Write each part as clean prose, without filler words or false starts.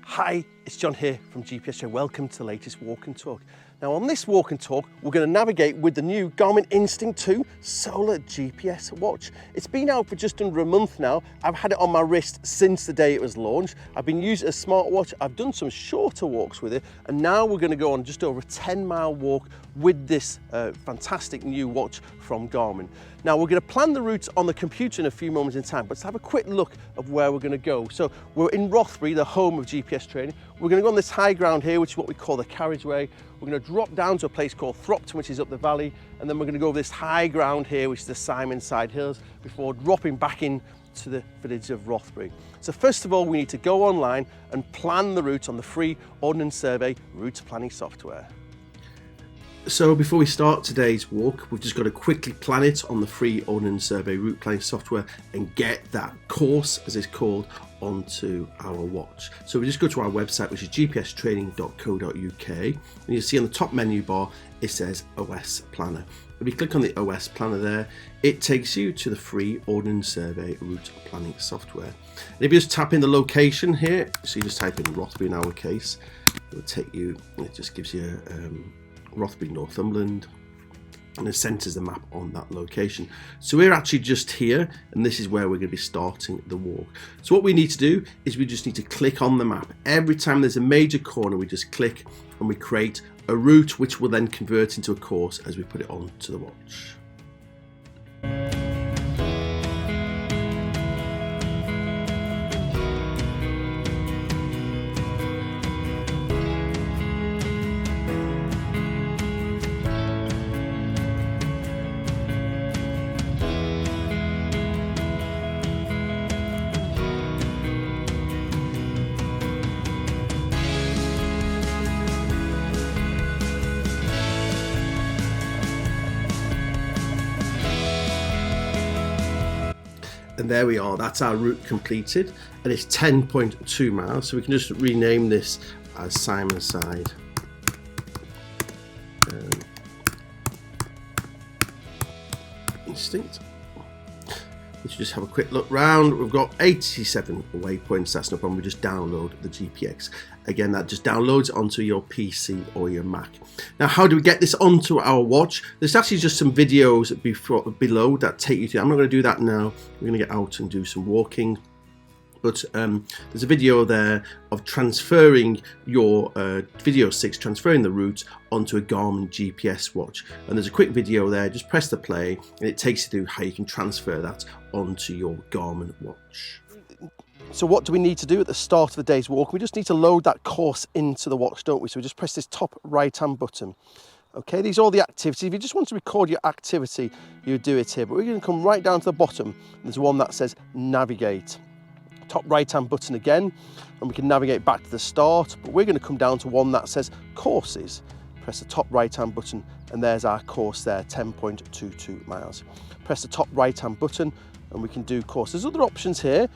Hi, it's John here from GPS Show. Welcome to the latest Walk and Talk. Now on this Walk and Talk, we're going to navigate with the new Garmin Instinct 2 solar GPS watch. It's been out for just under a month now. I've had it on my wrist since the day it was launched. I've been using it as a smartwatch. I've done some shorter walks with it, and now we're going to go on just over a 10-mile walk with this fantastic new watch from Garmin. Now we're going to plan the routes on the computer in a few moments in time, but let's have a quick look of where we're going to go. So we're in Rothbury, the home of GPS training. We're going to go on this high ground here, which is what we call the Carriageway. We're going to drop down to a place called Thropton, which is up the valley, and then we're going to go over this high ground here, which is the Simonside Hills, before dropping back in to the village of Rothbury. So first of all, we need to go online and plan the route on the free Ordnance Survey route planning software. So before we start today's walk, we've just got to quickly plan it on the free Ordnance Survey route planning software and get that course, as it's called, onto our watch. So we just go to our website, which is gpstraining.co.uk, and you'll see on the top menu bar it says OS Planner. If you click on the OS Planner there, it takes you to the free Ordnance Survey route planning software. And if you just tap in the location here, so you just type in Rothbury in our case, it will take you, it just gives you Rothbury, Northumberland, and it centers the map on that location. So we're actually just here, and this is where we're going to be starting the walk. So what we need to do is we just need to click on the map. Every time there's a major corner, we just click and we create a route, which will then convert into a course as we put it onto the watch. And there we are, that's our route completed, and it's 10.2 miles, so we can just rename this as Simonside Instinct. Let's just have a quick look round. We've got 87 waypoints, that's no problem. We just download the GPX. Again, that just downloads onto your PC or your Mac. Now, how do we get this onto our watch? There's actually just some videos below that take you to. I'm not going to do that now. We're going to get out and do some walking. But there's a video there of transferring your video 6, transferring the route onto a Garmin GPS watch. And there's a quick video there, just press the play, and it takes you through how you can transfer that onto your Garmin watch. So what do we need to do at the start of the day's walk? We just need to load that course into the watch, don't we? So we just press this top right-hand button. Okay, these are all the activities. If you just want to record your activity, you do it here. But we're going to come right down to the bottom. There's one that says Navigate. Top right-hand button again, and we can navigate back to the start. But we're going to come down to one that says Courses. Press the top right-hand button, and there's our course there, 10.22 miles. Press the top right-hand button, and we can do course. There's other options here.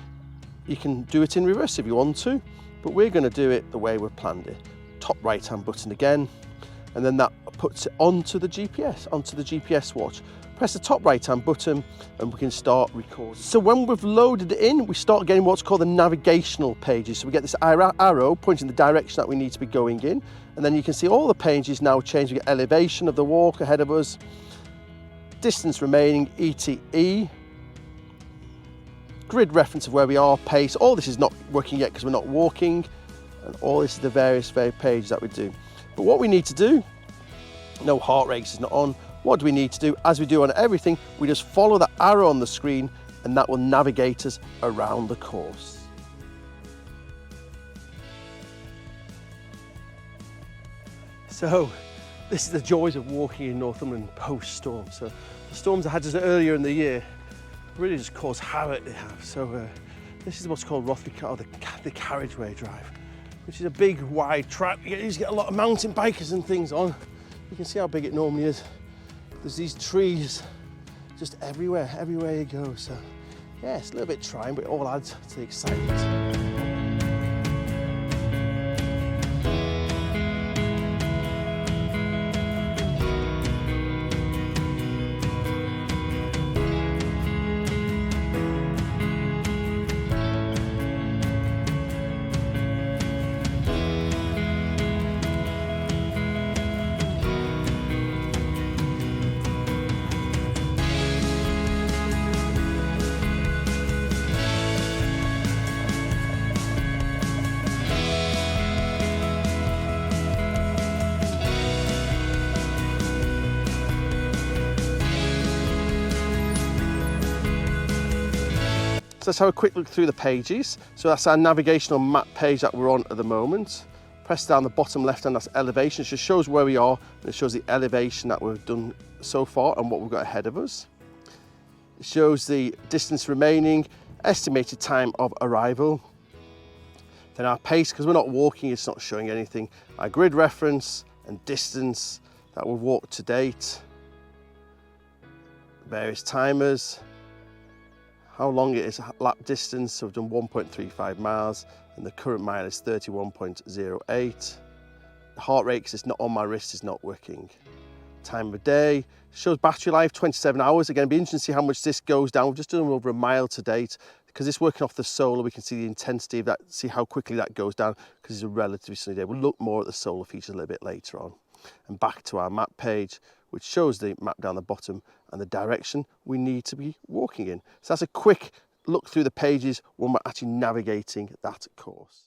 You can do it in reverse if you want to, but we're going to do it the way we've planned it. Top right-hand button again, and then that puts it onto the GPS watch. Press the top right-hand button, and we can start recording. So when we've loaded it in, we start getting what's called the navigational pages. So we get this arrow pointing the direction that we need to be going in, and then you can see all the pages now change. We get elevation of the walk ahead of us, distance remaining, ETE, grid reference of where we are, pace. All this is not working yet because we're not walking, and all this is the various pages that we do. But what we need to do, no heart rate is not on. What do we need to do? As we do on everything, we just follow the arrow on the screen, and that will navigate us around the course. So this is the joys of walking in Northumberland post-storm. So the storms I had just earlier in the year really just caused havoc they have. So this is what's called Rothbury, or the Carriageway Drive, which is a big wide track. You usually get a lot of mountain bikers and things on. You can see how big it normally is. There's these trees just everywhere you go. So yeah, it's a little bit trying, but it all adds to the excitement. So let's have a quick look through the pages. So that's our navigational map page that we're on at the moment. Press down the bottom left hand, that's elevation. It just shows where we are, and it shows the elevation that we've done so far and what we've got ahead of us. It shows the distance remaining, estimated time of arrival. Then our pace, because we're not walking, it's not showing anything. Our grid reference and distance that we've walked to date. Various timers. How long it is lap distance, so we've done 1.35 miles and the current mile is 31.08. The heart rate, because it's not on my wrist, is not working. Time of day, shows battery life 27 hours. Again, it'll be interesting to see how much this goes down. We've just done over a mile to date. Because it's working off the solar, we can see the intensity of that, see how quickly that goes down, because it's a relatively sunny day. We'll look more at the solar features a little bit later on. And back to our map page, which shows the map down the bottom and the direction we need to be walking in. So that's a quick look through the pages when we're actually navigating that course.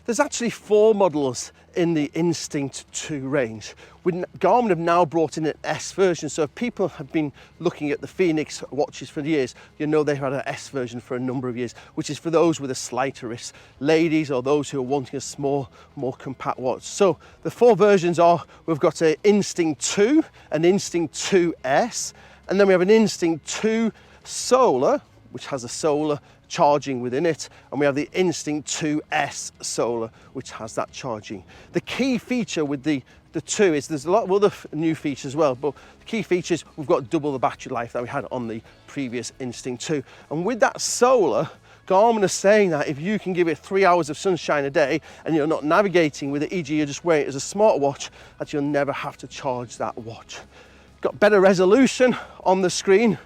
There's actually 4 models in the Instinct 2 range. Garmin have now brought in an S version, so if people have been looking at the Phoenix watches for years, you know they've had an S version for a number of years, which is for those with a slighter wrist, ladies or those who are wanting a small, more compact watch. So the 4 versions are, we've got an Instinct 2, an Instinct 2S, and then we have an Instinct 2 Solar, which has a solar charging within it, and we have the Instinct 2S Solar, which has that charging. The key feature with the 2 is there's a lot of other new features as well, but the key feature is we've got double the battery life that we had on the previous Instinct 2. And with that solar, Garmin are saying that if you can give it 3 hours of sunshine a day and you're not navigating with it, e.g. you're just wearing it as a smartwatch, that you'll never have to charge that watch. Got better resolution on the screen.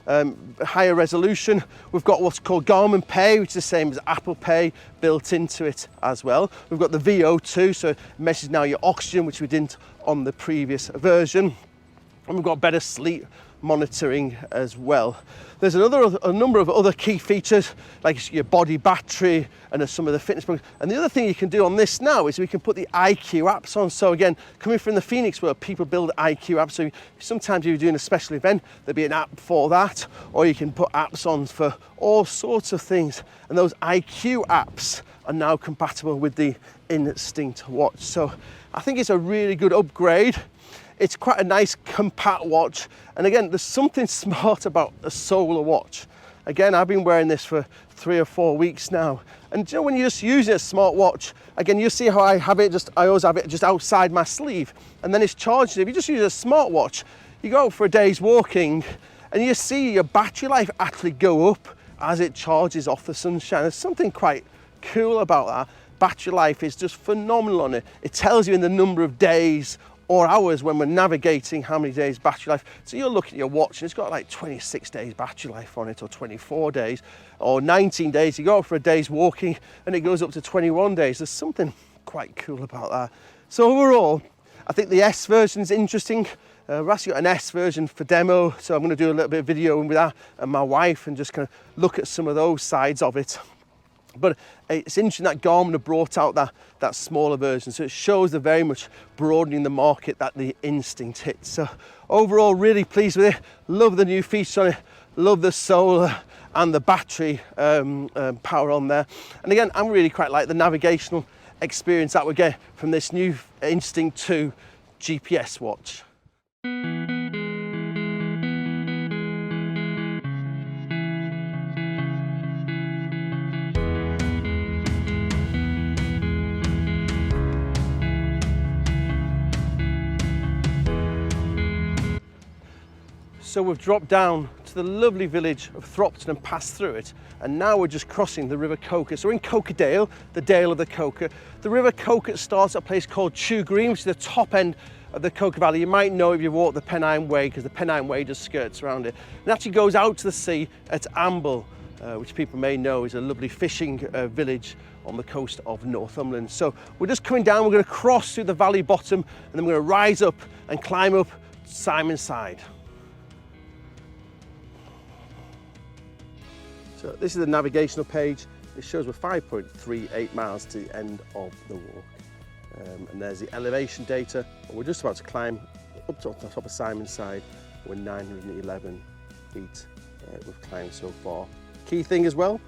Higher resolution. We've got what's called Garmin Pay, which is the same as Apple Pay, built into it as well. We've got the VO2, so it measures now your oxygen, which we didn't on the previous version. And we've got better sleep monitoring as well. There's a number of other key features, like your body battery and some of the fitness programs. And the other thing you can do on this now is we can put the IQ apps on. So again, coming from the Phoenix world, people build IQ apps. So sometimes if you're doing a special event, there'll be an app for that, or you can put apps on for all sorts of things. And those IQ apps are now compatible with the Instinct watch. So I think it's a really good upgrade. It's quite a nice compact watch, and again there's something smart about a solar watch. Again, I've been wearing this for 3 or 4 weeks now, and you know, when you're just using a smartwatch, again you see how I always have it just outside my sleeve, and then it's charged. If you just use a smartwatch, you go out for a day's walking and you see your battery life actually go up as it charges off the sunshine. There's something quite cool about that. Battery life is just phenomenal on it. It tells you in the number of days or hours when we're navigating how many days battery life. So you're looking at your watch and it's got like 26 days battery life on it, or 24 days, or 19 days. You go out for a day's walking and it goes up to 21 days. There's something quite cool about that. So overall, I think the S version is interesting. We've actually got an S version for demo, so I'm going to do a little bit of video with that and my wife and just kind of look at some of those sides of it. But it's interesting that Garmin have brought out that smaller version, so it shows they're very much broadening the market that the Instinct hits. So overall, really pleased with it. Love the new features on it, love the solar and the battery power on there. And again, I really quite like the navigational experience that we get from this new Instinct 2 GPS watch. So we've dropped down to the lovely village of Thropton and passed through it, and now we're just crossing the River Coquet. So we're in Coquet Dale, the Dale of the Coquet. The River Coquet starts at a place called Chew Green, which is the top end of the Coquet Valley. You might know if you've walked the Pennine Way, because the Pennine Way just skirts around it. It actually goes out to the sea at Amble, which people may know is a lovely fishing village on the coast of Northumberland. So we're just coming down, we're going to cross through the valley bottom, and then we're going to rise up and climb up Simonside. So this is the navigational page. It shows we're 5.38 miles to the end of the walk. And there's the elevation data. We're just about to climb up to the top of Simonside. We're 911 feet we've climbed so far. Key thing as well,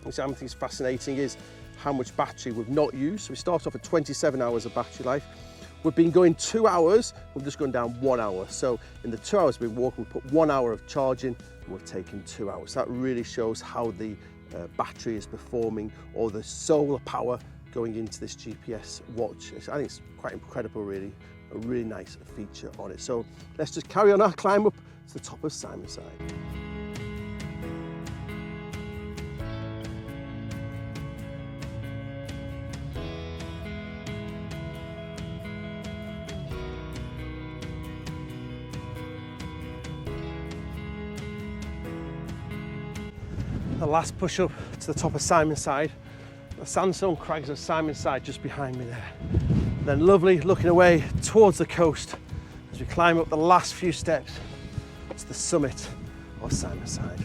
which I think is fascinating, is how much battery we've not used. So we start off at 27 hours of battery life. We've been going 2 hours, we've just gone down 1 hour. So in the 2 hours we've been walking, we put 1 hour of charging, and we've taken 2 hours. That really shows how the battery is performing, or the solar power going into this GPS watch. I think it's quite incredible, really. A really nice feature on it. So let's just carry on our climb up to the top of Simonside. The last push up to the top of Simonside. The sandstone crags of Simonside just behind me there. And then lovely looking away towards the coast as we climb up the last few steps to the summit of Simonside.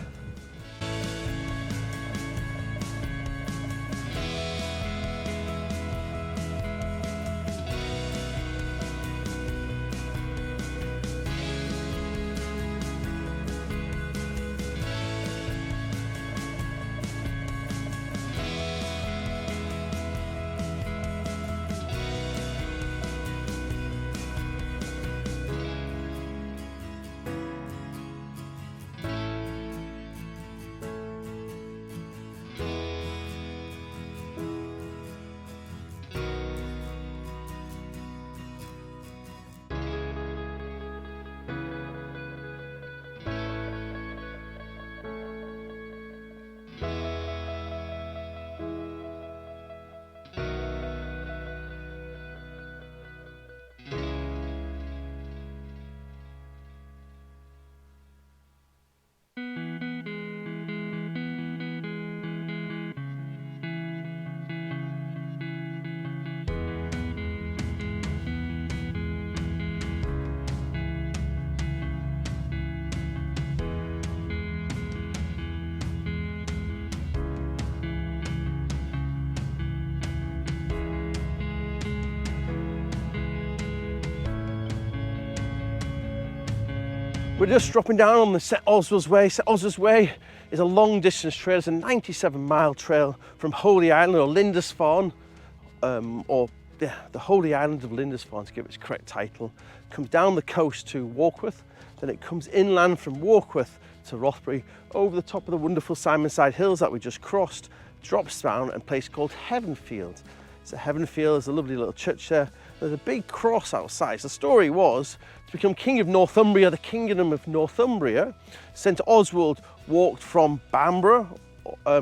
We're just dropping down on the St Oswald's Way. St Oswald's Way is a long distance trail. It's a 97-mile trail from Holy Island, or Lindisfarne, the Holy Island of Lindisfarne to give its correct title. It comes down the coast to Warkworth, then it comes inland from Warkworth to Rothbury, over the top of the wonderful Simonside Hills that we just crossed, drops down at a place called Heavenfield. So Heavenfield is a lovely little church there. There's a big cross outside. So the story was, to become King of Northumbria, the Kingdom of Northumbria, St Oswald walked from Bamborough,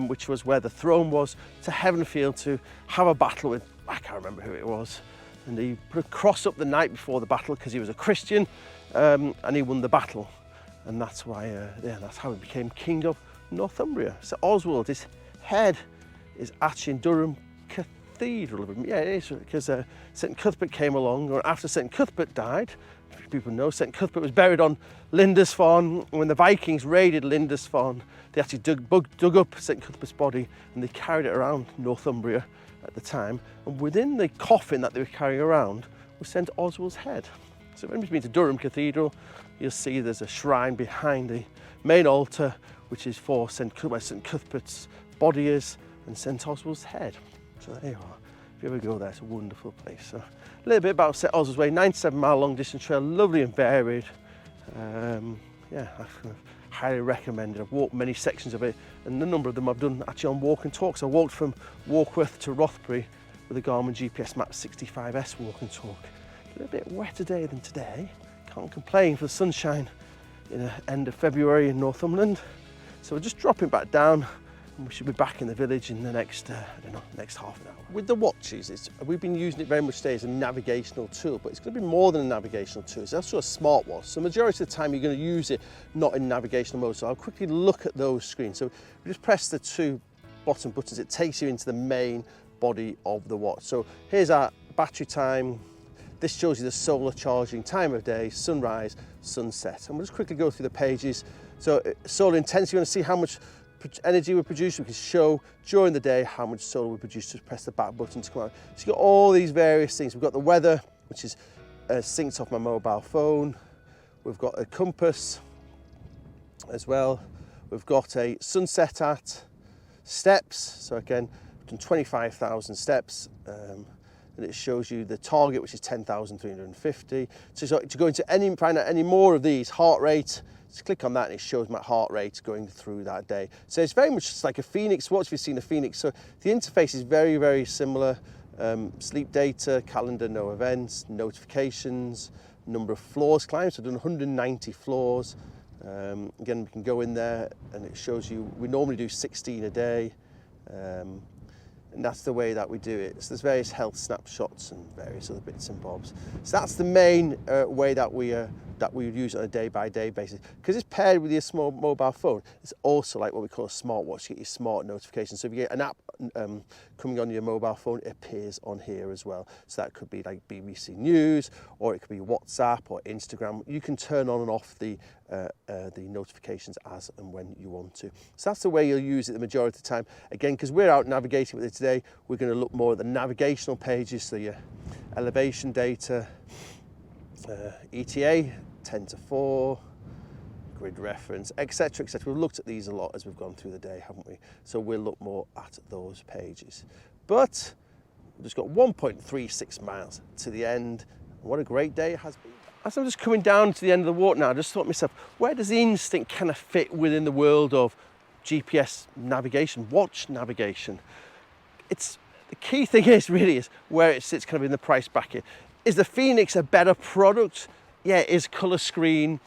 which was where the throne was, to Heavenfield to have a battle with, I can't remember who it was. And he put a cross up the night before the battle because he was a Christian, and he won the battle. And that's why, that's how he became King of Northumbria. So Oswald, his head is actually in Durham Cathedral. Yeah, it is, because St Cuthbert came along, or after St Cuthbert died. People know St Cuthbert was buried on Lindisfarne. When the Vikings raided Lindisfarne, they actually dug up St Cuthbert's body and they carried it around Northumbria at the time. And within the coffin that they were carrying around was St Oswald's head. So when you've been to Durham Cathedral, you'll see there's a shrine behind the main altar, which is for where St Cuthbert's body is, and St Oswald's head. So there you are. If you ever go there, it's a wonderful place. So a little bit about St Oswald's Way, 97-mile long distance trail, lovely and varied. I highly recommend it. I've walked many sections of it, and a number of them I've done actually on walk and talks. I walked from Warkworth to Rothbury with a Garmin GPS Map 65S walk and talk. A little bit wetter day than today. Can't complain for the sunshine in the end of February in Northumberland. So we're just dropping back down, and we should be back in the village in the next, next half an hour. With the watches, we've been using it very much today as a navigational tool, but it's going to be more than a navigational tool. It's also a smartwatch. So the majority of the time you're going to use it not in navigational mode. So I'll quickly look at those screens. So we just press the two bottom buttons. It takes you into the main body of the watch. So here's our battery time. This shows you the solar charging, time of day, sunrise, sunset. And we'll just quickly go through the pages. So solar intensity, you want to see how much energy we produce. We can show during the day how much solar we produce. Just press the back button to come out. So you've got all these various things. We've got the weather, which is synced off my mobile phone. We've got a compass as well. We've got a sunset at, steps. So again, we've done 25,000 steps. And it shows you the target, which is 10,350. So to go into find out any more of these, heart rate, just click on that and it shows my heart rate going through that day. So it's very much just like a Phoenix watch if you've seen a Phoenix. So the interface is very, very similar. Sleep data, calendar, no events, notifications, number of floors climbed. So I've done 190 floors. Again, we can go in there and it shows you, we normally do 16 a day. And that's the way that we do it. So there's various health snapshots and various other bits and bobs. So that's the main way that we would use it on a day-by-day basis. Because it's paired with your small mobile phone, it's also like what we call a smartwatch. You get your smart notifications. So if you get an app coming on your mobile phone, it appears on here as well. So that could be like BBC News, or it could be WhatsApp or Instagram. You can turn on and off the notifications as and when you want to. So that's the way you'll use it the majority of the time. Again, because we're out navigating with it today, we're going to look more at the navigational pages, so your elevation data, ETA, 10 to 4, grid reference, etc., etc. We've looked at these a lot as we've gone through the day, haven't we? So we'll look more at those pages. But we've just got 1.36 miles to the end. What a great day it has been. As I'm just coming down to the end of the walk now, I just thought to myself, where does the Instinct kind of fit within the world of GPS navigation, watch navigation? The key thing is where it sits kind of in the price bracket. Is the Phoenix a better product? Yeah, it is colour screen,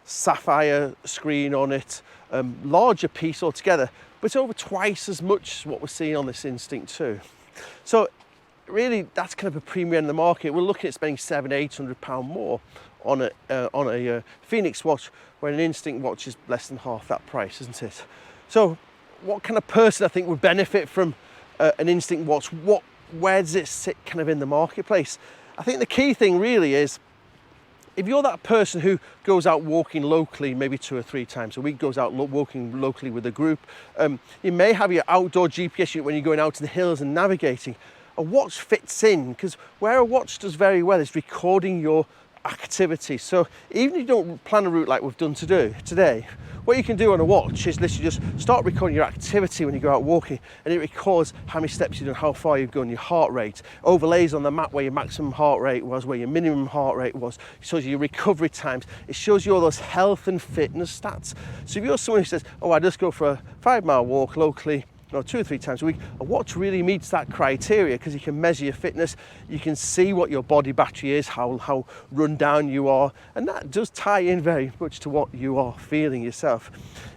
sapphire screen on it, larger piece altogether, but it's over twice as much as what we're seeing on this Instinct 2. So really, that's kind of a premium in the market. We're looking at spending £700–800 more on a Phoenix watch, where an Instinct watch is less than half that price, isn't it? So what kind of person I think would benefit from an Instinct watch? Where does it sit kind of in the marketplace? I think the key thing really is, if you're that person who goes out walking locally, maybe 2 or 3 times a week, goes out walking locally with a group, you may have your outdoor GPS unit when you're going out to the hills and navigating. A watch fits in, because where a watch does very well is recording your activity. So even if you don't plan a route like we've done today, what you can do on a watch is literally just start recording your activity when you go out walking, and it records how many steps you've done, how far you've gone, your heart rate, overlays on the map where your maximum heart rate was, where your minimum heart rate was, it shows you your recovery times, it shows you all those health and fitness stats. So if you're someone who says, oh, I just go for a 5-mile walk locally, 2 or 3 times a week, a watch really meets that criteria, because you can measure your fitness, you can see what your body battery is, how run down you are, and that does tie in very much to what you are feeling yourself.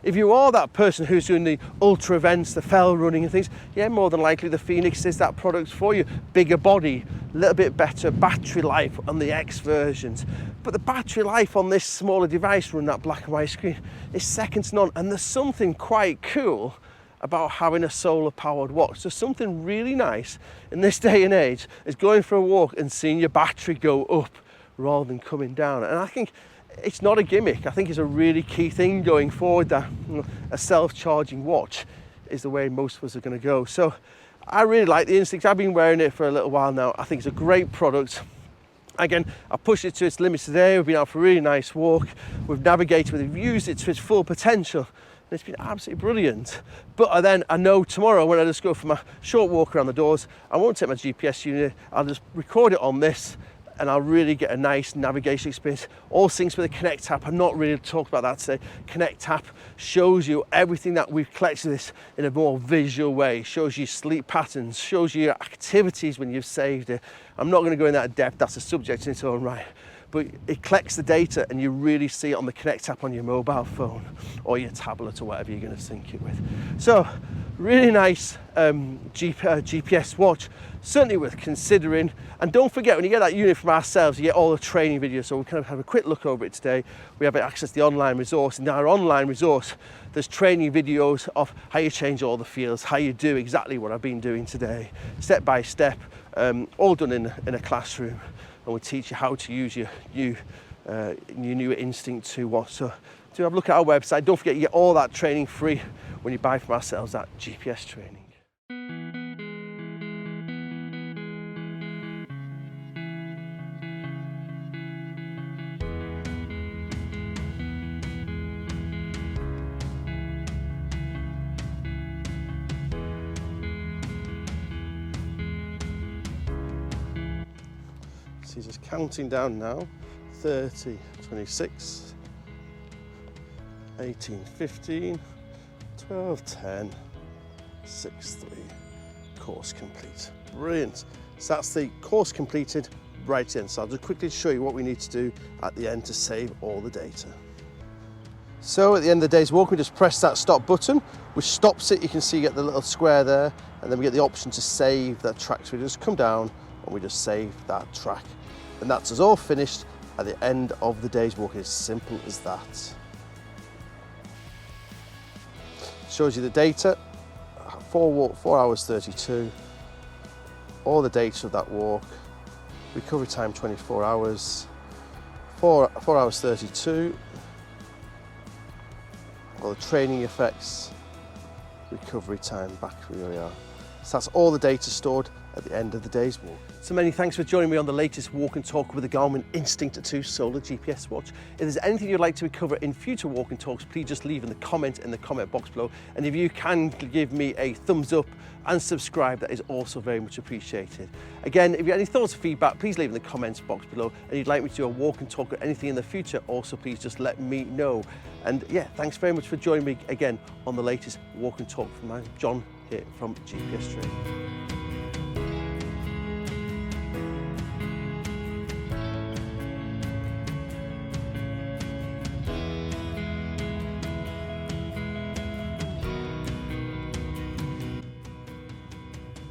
If you are that person who's doing the ultra events, the fell running and things, yeah, more than likely the Phoenix is that product for you. Bigger body, a little bit better battery life on the X versions, but the battery life on this smaller device running that black and white screen is second to none. And there's something quite cool about having a solar powered watch. So something really nice in this day and age is going for a walk and seeing your battery go up rather than coming down. And I think it's not a gimmick. I think it's a really key thing going forward, that a self-charging watch is the way most of us are going to go. So I really like the Instinct. I've been wearing it for a little while now. I think it's a great product. Again, I pushed it to its limits today. We've been out for a really nice walk. We've navigated with it, we've used it to its full potential. It's been absolutely brilliant. But then I know tomorrow, when I just go for my short walk around the doors, I won't take my GPS unit, I'll just record it on this, and I'll really get a nice navigation experience. All syncs with the Connect app. I'm not really talked about that today. Connect app shows you everything that we've collected this in a more visual way. Shows you sleep patterns, shows you your activities when you've saved it. I'm not going to go in that depth, that's a subject in its own right. But it collects the data and you really see it on the Connect app on your mobile phone or your tablet or whatever you're going to sync it with. So really nice GPS watch, certainly worth considering. And don't forget, when you get that unit from ourselves, you get all the training videos. So we kind of have a quick look over it today. We have access to the online resource. In our online resource, there's training videos of how you change all the fields, how you do exactly what I've been doing today, step by step, all done in a classroom. And we'll teach you how to use your new Instinct 2 watch. So do have a look at our website. Don't forget you get all that training free when you buy from ourselves at GPS Training. So he's just counting down now. 30, 26, 18, 15, 12, 10, 6, 3, course complete. Brilliant. So that's the course completed right in. So I'll just quickly show you what we need to do at the end to save all the data. So at the end of the day's walk, we just press that stop button, which stops it. You can see you get the little square there, and then we get the option to save that track. So we just come down and we just save that track. And that's us all finished at the end of the day's walk. It's simple as that. Shows you the data, 4 hours 32, all the data of that walk, recovery time 24 hours, 4 hours 32, all the training effects, recovery time, back where we are. So that's all the data stored at the end of the day's walk. So many thanks for joining me on the latest walk and talk with the Garmin Instinct 2 solar GPS watch. If there's anything you'd like to cover in future walk and talks, please just leave in the comment box below. And if you can give me a thumbs up and subscribe, that is also very much appreciated. Again, if you have any thoughts or feedback, please leave in the comments box below. And if you'd like me to do a walk and talk or anything in the future, also please just let me know. And yeah, thanks very much for joining me again on the latest walk and talk from John here from GPS Training.